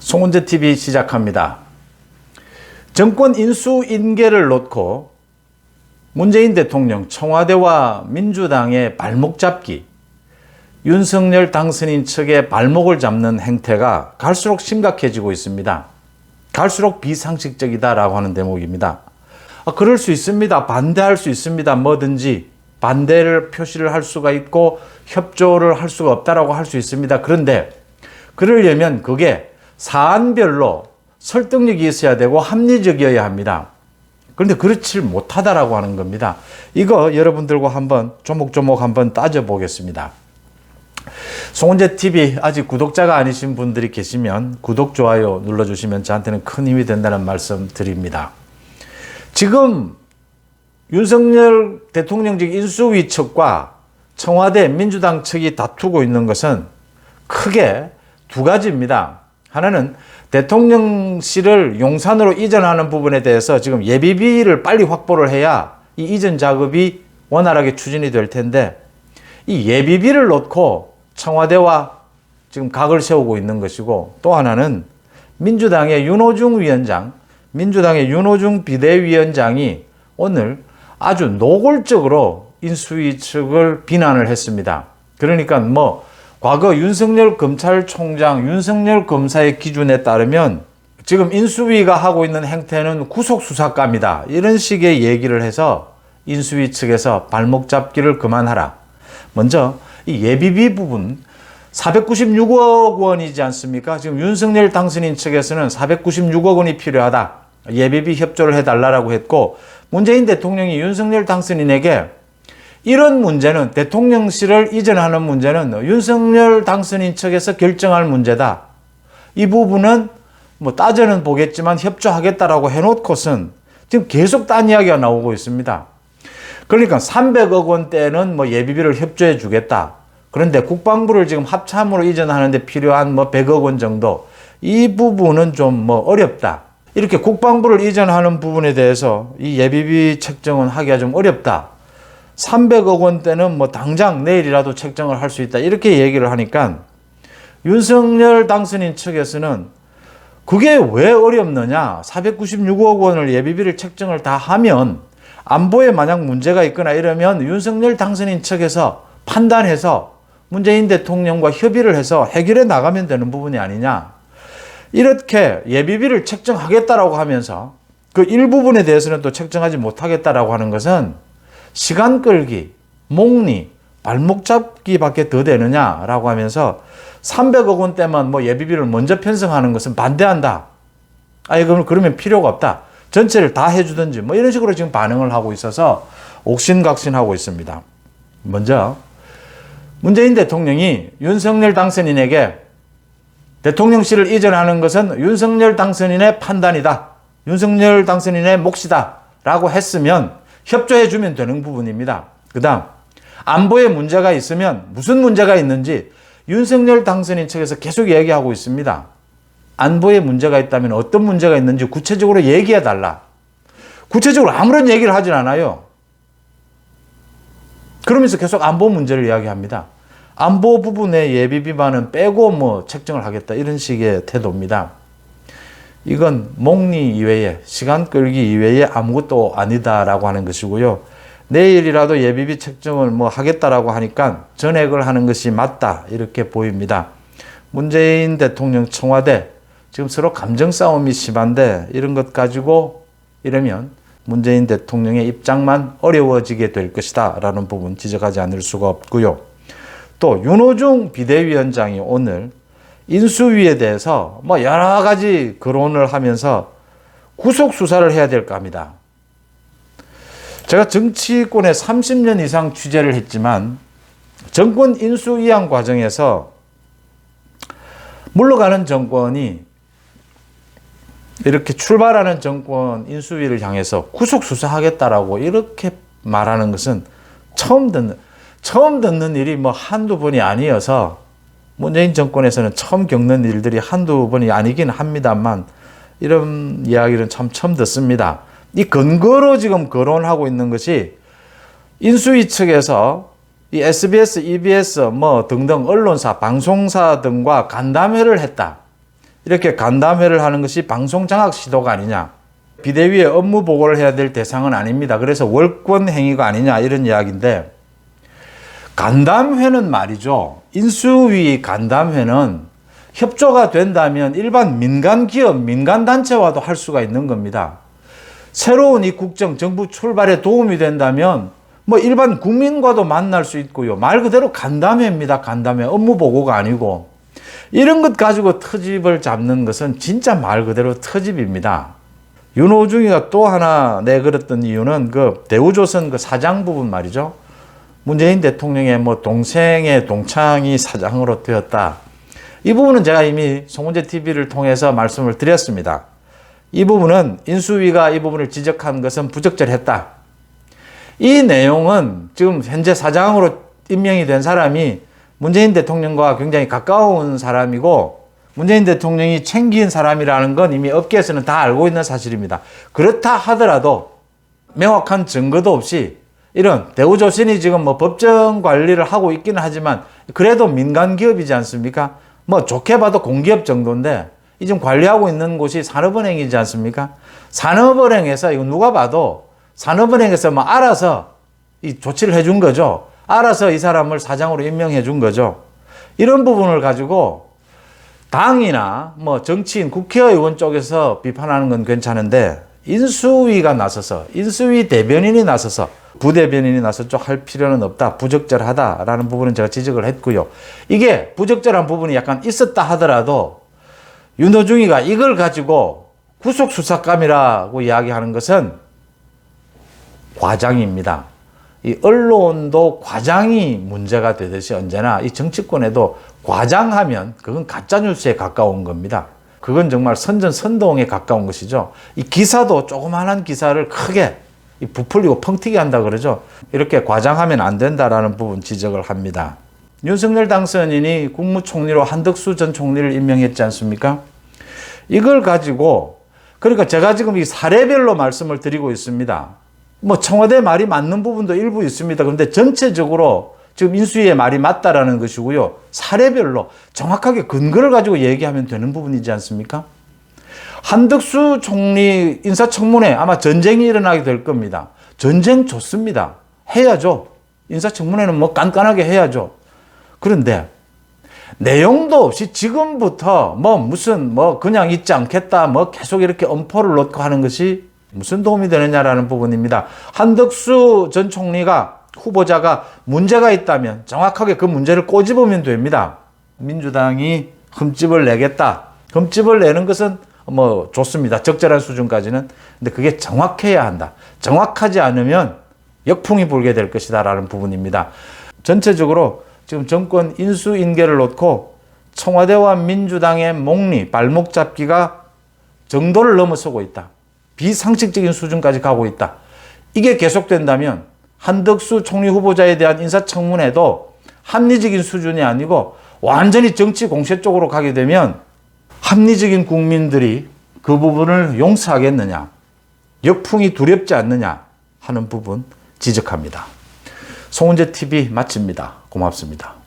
송은재 TV 시작합니다. 정권 인수인계를 놓고 문재인 대통령, 청와대와 민주당의 발목 잡기, 윤석열 당선인 측의 발목을 잡는 행태가 갈수록 심각해지고 있습니다. 갈수록 비상식적이다라고 하는 대목입니다. 그럴 수 있습니다. 반대할 수 있습니다. 뭐든지 반대를 표시를 할 수가 있고 협조를 할 수가 없다라고 할 수 있습니다. 그런데 그러려면 그게 사안별로 설득력이 있어야 되고 합리적이어야 합니다. 그런데 그렇지 못하다라고 하는 겁니다. 이거 여러분들과 한번 조목조목 한번 따져보겠습니다. 송은재 TV 아직 구독자가 아니신 분들이 계시면 구독, 좋아요 눌러주시면 저한테는 큰 힘이 된다는 말씀 드립니다. 지금 윤석열 대통령직 인수위 측과 청와대 민주당 측이 다투고 있는 것은 크게 두 가지입니다. 하나는 대통령실을 용산으로 이전하는 부분에 대해서 지금 예비비를 빨리 확보를 해야 이 이전 작업이 원활하게 추진이 될 텐데, 이 예비비를 놓고 청와대와 지금 각을 세우고 있는 것이고, 또 하나는 민주당의 윤호중 위원장, 민주당의 윤호중 비대위원장이 오늘 아주 노골적으로 인수위 측을 비난을 했습니다. 그러니까 과거 윤석열 검찰총장, 윤석열 검사의 기준에 따르면 지금 인수위가 하고 있는 행태는 구속수사감이다, 이런 식의 얘기를 해서 인수위 측에서 발목 잡기를 그만하라. 먼저 이 예비비 부분 496억 원이지 않습니까? 지금 윤석열 당선인 측에서는 496억 원이 필요하다, 예비비 협조를 해달라고 했고, 문재인 대통령이 윤석열 당선인에게 이런 문제는, 대통령실을 이전하는 문제는 윤석열 당선인 측에서 결정할 문제다, 이 부분은 따져는 보겠지만 협조하겠다라고 해놓고선 지금 계속 딴 이야기가 나오고 있습니다. 그러니까 300억 원대는 예비비를 협조해 주겠다. 그런데 국방부를 지금 합참으로 이전하는데 필요한 100억 원 정도, 이 부분은 좀 어렵다. 이렇게 국방부를 이전하는 부분에 대해서 이 예비비 책정은 하기가 좀 어렵다. 300억 원대는 당장 내일이라도 책정을 할 수 있다, 이렇게 얘기를 하니까 윤석열 당선인 측에서는 그게 왜 어렵느냐, 496억 원을 예비비를 책정을 다 하면 안보에 만약 문제가 있거나 이러면 윤석열 당선인 측에서 판단해서 문재인 대통령과 협의를 해서 해결해 나가면 되는 부분이 아니냐, 이렇게 예비비를 책정하겠다라고 하면서 그 일부분에 대해서는 또 책정하지 못하겠다라고 하는 것은 시간 끌기, 목리, 발목 잡기밖에 더 되느냐라고 하면서 300억 원대만 예비비를 먼저 편성하는 것은 반대한다. 그러면 필요가 없다. 전체를 다 해주든지 이런 식으로 지금 반응을 하고 있어서 옥신각신하고 있습니다. 먼저 문재인 대통령이 윤석열 당선인에게 대통령실을 이전하는 것은 윤석열 당선인의 판단이다, 윤석열 당선인의 몫이다 라고 했으면 협조해 주면 되는 부분입니다. 그 다음 안보에 문제가 있으면 무슨 문제가 있는지 윤석열 당선인 측에서 계속 얘기하고 있습니다. 안보에 문제가 있다면 어떤 문제가 있는지 구체적으로 얘기해 달라. 구체적으로 아무런 얘기를 하진 않아요. 그러면서 계속 안보 문제를 이야기합니다. 안보 부분의 예비비만은 빼고 책정을 하겠다, 이런 식의 태도입니다. 이건 목리 이외에, 시간 끌기 이외에 아무것도 아니다라고 하는 것이고요. 내일이라도 예비비 책정을 하겠다라고 하니까 전액을 하는 것이 맞다, 이렇게 보입니다. 문재인 대통령, 청와대 지금 서로 감정 싸움이 심한데 이런 것 가지고 이러면 문재인 대통령의 입장만 어려워지게 될 것이다 라는 부분 지적하지 않을 수가 없고요. 또 윤호중 비대위원장이 오늘 인수위에 대해서 여러 가지 거론을 하면서 구속 수사를 해야 될 겁니다. 제가 정치권에 30년 이상 취재를 했지만 정권 인수위원 과정에서 물러가는 정권이 이렇게 출발하는 정권 인수위를 향해서 구속 수사하겠다라고 이렇게 말하는 것은 처음 듣는 일이 한두 번이 아니어서 문재인 정권에서는 처음 겪는 일들이 한두 번이 아니긴 합니다만 이런 이야기는 참 처음 듣습니다. 이 근거로 지금 거론하고 있는 것이 인수위 측에서 이 SBS, EBS 등등 언론사, 방송사 등과 간담회를 했다. 이렇게 간담회를 하는 것이 방송 장악 시도가 아니냐. 비대위에 업무 보고를 해야 될 대상은 아닙니다. 그래서 월권 행위가 아니냐 이런 이야기인데, 간담회는 말이죠. 인수위 간담회는 협조가 된다면 일반 민간 기업, 민간 단체와도 할 수가 있는 겁니다. 새로운 이 국정, 정부 출발에 도움이 된다면 뭐 일반 국민과도 만날 수 있고요. 말 그대로 간담회입니다. 간담회. 업무 보고가 아니고. 이런 것 가지고 트집을 잡는 것은 진짜 말 그대로 트집입니다. 윤호중이가 또 하나 내걸었던 이유는 그 대우조선 그 사장 부분 말이죠. 문재인 대통령의 뭐 동생의 동창이 사장으로 되었다. 이 부분은 제가 이미 송은재 TV를 통해서 말씀을 드렸습니다. 이 부분은 인수위가 이 부분을 지적한 것은 부적절했다. 이 내용은 지금 현재 사장으로 임명이 된 사람이 문재인 대통령과 굉장히 가까운 사람이고 문재인 대통령이 챙긴 사람이라는 건 이미 업계에서는 다 알고 있는 사실입니다. 그렇다 하더라도 명확한 증거도 없이 이런 대우조선이 지금 뭐 법정 관리를 하고 있기는 하지만 그래도 민간 기업이지 않습니까? 뭐 좋게 봐도 공기업 정도인데 이 지금 관리하고 있는 곳이 산업은행이지 않습니까? 산업은행에서 이거 누가 봐도 산업은행에서 뭐 알아서 이 조치를 해준 거죠. 알아서 이 사람을 사장으로 임명해 준 거죠. 이런 부분을 가지고 당이나 뭐 정치인, 국회의원 쪽에서 비판하는 건 괜찮은데 인수위가 나서서 인수위 대변인이 나서서 부대변인이 나서 쪽 할 필요는 없다. 부적절하다라는 부분은 제가 지적을 했고요. 이게 부적절한 부분이 약간 있었다 하더라도 윤호중이가 이걸 가지고 구속수사감이라고 이야기하는 것은 과장입니다. 이 언론도 과장이 문제가 되듯이 언제나 이 정치권에도 과장하면 그건 가짜뉴스에 가까운 겁니다. 그건 정말 선전선동에 가까운 것이죠. 이 기사도 조그마한 기사를 크게 부풀리고 펑튀기 한다 그러죠. 이렇게 과장하면 안 된다라는 부분 지적을 합니다. 윤석열 당선인이 국무총리로 한덕수 전 총리를 임명했지 않습니까? 이걸 가지고 그러니까 제가 지금 이 사례별로 말씀을 드리고 있습니다. 뭐 청와대 말이 맞는 부분도 일부 있습니다. 그런데 전체적으로 지금 인수위의 말이 맞다라는 것이고요. 사례별로 정확하게 근거를 가지고 얘기하면 되는 부분이지 않습니까? 한덕수 총리 인사청문회 아마 전쟁이 일어나게 될 겁니다. 전쟁 좋습니다. 해야죠. 인사청문회는 뭐 깐깐하게 해야죠. 그런데 내용도 없이 지금부터 뭐 무슨 뭐 그냥 있지 않겠다 뭐 계속 이렇게 엄포를 놓고 하는 것이 무슨 도움이 되느냐라는 부분입니다. 한덕수 전 총리가 후보자가 문제가 있다면 정확하게 그 문제를 꼬집으면 됩니다. 민주당이 흠집을 내겠다. 흠집을 내는 것은 뭐 좋습니다. 적절한 수준까지는. 근데 그게 정확해야 한다. 정확하지 않으면 역풍이 불게 될 것이다라는 부분입니다. 전체적으로 지금 정권 인수인계를 놓고 청와대와 민주당의 몽리, 발목 잡기가 정도를 넘어서고 있다. 비상식적인 수준까지 가고 있다. 이게 계속된다면 한덕수 총리 후보자에 대한 인사청문회도 합리적인 수준이 아니고 완전히 정치 공세 쪽으로 가게 되면 합리적인 국민들이 그 부분을 용서하겠느냐, 역풍이 두렵지 않느냐 하는 부분 지적합니다. 송은재 TV 마칩니다. 고맙습니다.